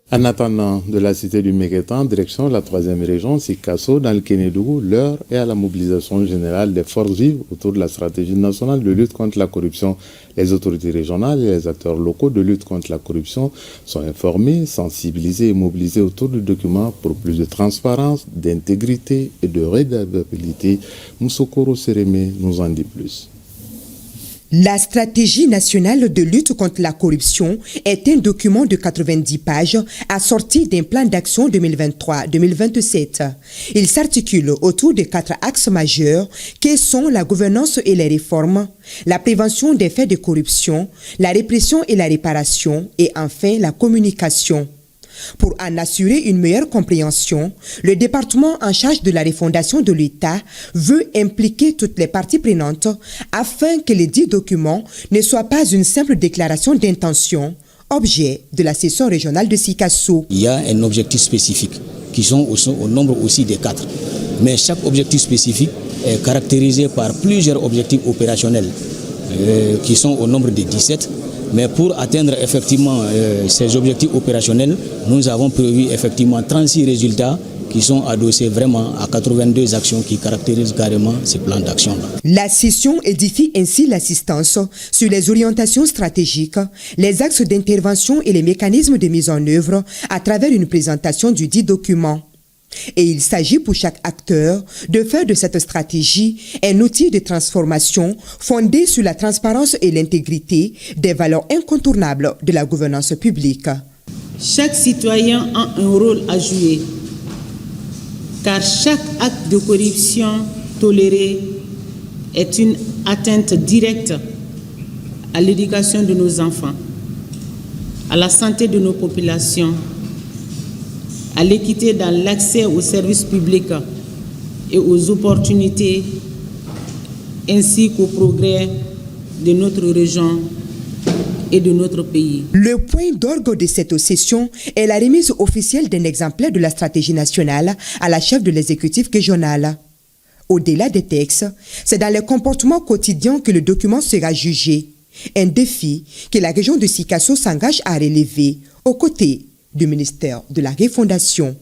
En attendant de la cité du Mékétan, direction la 3e région, Sikasso, dans le Kénédougou, l'heure est à la mobilisation générale des forces vives autour de la stratégie nationale de lutte contre la corruption. Les autorités régionales et les acteurs locaux de lutte contre la corruption sont informés, sensibilisés et mobilisés autour du document pour plus de transparence, d'intégrité et de redevabilité. Moussokoro Sérémé nous en dit plus. La stratégie nationale de lutte contre la corruption est un document de 90 pages assorti d'un plan d'action 2023-2027. Il s'articule autour de 4 axes majeurs que sont la gouvernance et les réformes, la prévention des faits de corruption, la répression et la réparation et enfin la communication. Pour en assurer une meilleure compréhension, le département en charge de la refondation de l'État veut impliquer toutes les parties prenantes afin que les dits documents ne soient pas une simple déclaration d'intention, objet de la session régionale de Sikasso. Il y a un objectif spécifique qui sont au nombre aussi des 4. Mais chaque objectif spécifique est caractérisé par plusieurs objectifs opérationnels qui sont au nombre de 17. Mais pour atteindre effectivement ces objectifs opérationnels, nous avons prévu effectivement 36 résultats qui sont adossés vraiment à 82 actions qui caractérisent carrément ces plans d'action-là. La session édifie ainsi l'assistance sur les orientations stratégiques, les axes d'intervention et les mécanismes de mise en œuvre à travers une présentation du dit document. Et il s'agit pour chaque acteur de faire de cette stratégie un outil de transformation fondé sur la transparence et l'intégrité des valeurs incontournables de la gouvernance publique. Chaque citoyen a un rôle à jouer, car chaque acte de corruption toléré est une atteinte directe à l'éducation de nos enfants, à la santé de nos populations, à l'équité dans l'accès aux services publics et aux opportunités, ainsi qu'au progrès de notre région et de notre pays. Le point d'orgue de cette session est la remise officielle d'un exemplaire de la stratégie nationale à la chef de l'exécutif régional. Au-delà des textes, c'est dans le comportement quotidien que le document sera jugé. Un défi que la région de Sikasso s'engage à relever aux côtés du ministère de la Refondation.